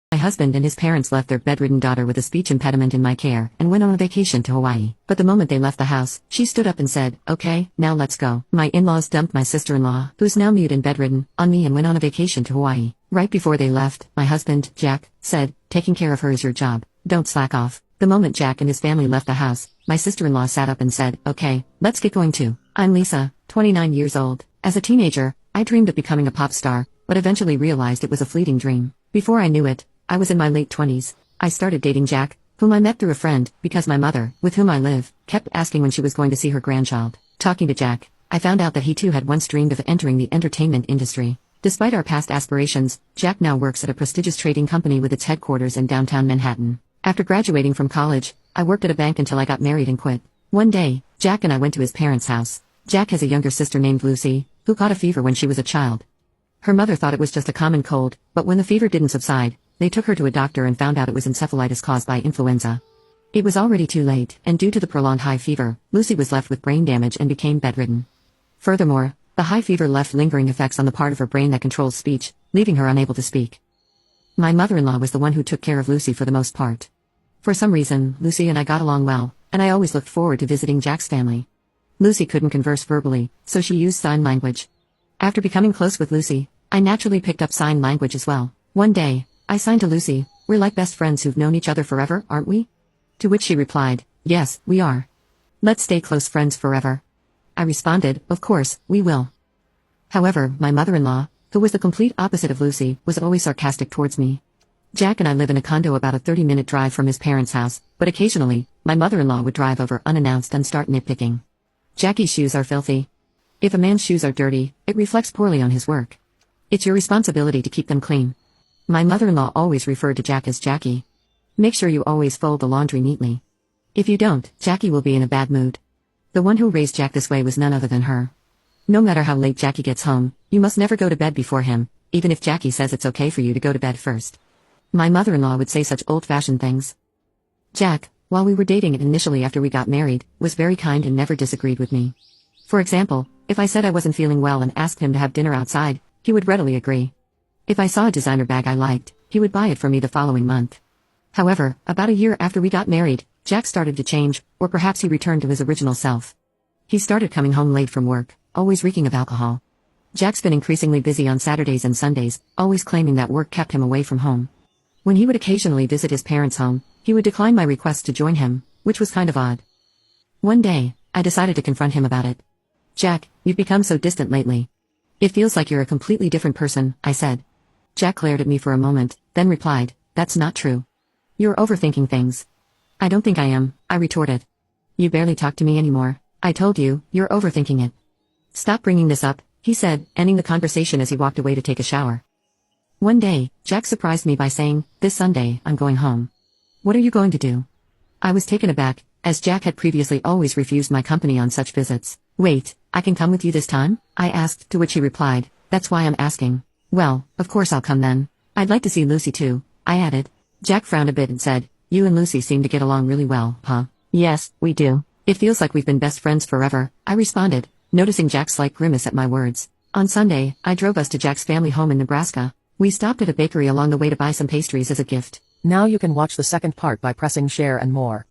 My husband and his parents left their bedridden daughter with a speech impediment in my care and went on a vacation to Hawaii. But the moment they left the house, she stood up and said, "Okay, now let's go." My in-laws dumped my sister-in-law, who's now mute and bedridden, on me and went on a vacation to Hawaii. Right before they left, my husband, Jack, said, "Taking care of her is your job. Don't slack off." The moment Jack and his family left the house, my sister-in-law sat up and said, "Okay, let's get going too." I'm Lisa, 29 years old. As a teenager, I dreamed of becoming a pop star, but eventually realized it was a fleeting dream. Before I knew it, I was in my late 20s. I started dating Jack, whom I met through a friend, because my mother, with whom I live, kept asking when she was going to see her grandchild. Talking to Jack, I found out that he too had once dreamed of entering the entertainment industry. Despite our past aspirations, Jack now works at a prestigious trading company with its headquarters in downtown Manhattan. After graduating from college, I worked at a bank until I got married and quit. One day, Jack and I went to his parents' house. Jack has a younger sister named Lucy, who caught a fever when she was a child. Her mother thought it was just a common cold, but when the fever didn't subside, they took her to a doctor and found out it was encephalitis caused by influenza. It was already too late, and due to the prolonged high fever, Lucy was left with brain damage and became bedridden. Furthermore, the high fever left lingering effects on the part of her brain that controls speech, leaving her unable to speak. My mother-in-law was the one who took care of Lucy for the most part. For some reason, Lucy and I got along well, and I always looked forward to visiting Jack's family. Lucy couldn't converse verbally, so she used sign language. After becoming close with Lucy, I naturally picked up sign language as well. One day, I signed to Lucy, "We're like best friends who've known each other forever, aren't we?" To which she replied, "Yes, we are. Let's stay close friends forever." I responded, "Of course, we will." However, my mother-in-law, who was the complete opposite of Lucy, was always sarcastic towards me. Jack and I live in a condo about a 30-minute drive from his parents' house, but occasionally, my mother-in-law would drive over unannounced and start nitpicking. "Jackie's shoes are filthy. If a man's shoes are dirty, it reflects poorly on his work. It's your responsibility to keep them clean." My mother-in-law always referred to Jack as Jackie. "Make sure you always fold the laundry neatly. If you don't, Jackie will be in a bad mood." The one who raised Jack this way was none other than her. No matter how late Jackie gets home, you must never go to bed before him, even if Jackie says it's okay for you to go to bed first. My mother-in-law would say such old-fashioned things. Jack, while we were dating and initially after we got married, was very kind and never disagreed with me. For example, if I said I wasn't feeling well and asked him to have dinner outside, he would readily agree. If I saw a designer bag I liked, he would buy it for me the following month. However, about a year after we got married, Jack started to change, or perhaps he returned to his original self. He started coming home late from work, always reeking of alcohol. Jack's been increasingly busy on Saturdays and Sundays, always claiming that work kept him away from home. When he would occasionally visit his parents' home, he would decline my request to join him, which was kind of odd. One day, I decided to confront him about it. "Jack, you've become so distant lately. It feels like you're a completely different person," I said. Jack glared at me for a moment, then replied, "That's not true. You're overthinking things." "I don't think I am," I retorted. "You barely talk to me anymore. I told you, you're overthinking it." "Stop bringing this up," he said, ending the conversation as he walked away to take a shower. One day, Jack surprised me by saying, "This Sunday, I'm going home. What are you going to do?" I was taken aback, as Jack had previously always refused my company on such visits. "Wait, I can come with you this time?" I asked, to which he replied, "That's why I'm asking." "Well, of course I'll come then. I'd like to see Lucy too," I added. Jack frowned a bit and said, "You and Lucy seem to get along really well, huh?" "Yes, we do. It feels like we've been best friends forever," I responded, noticing Jack's slight grimace at my words. On Sunday, I drove us to Jack's family home in Nebraska. We stopped at a bakery along the way to buy some pastries as a gift. Now you can watch the second part by pressing share and more.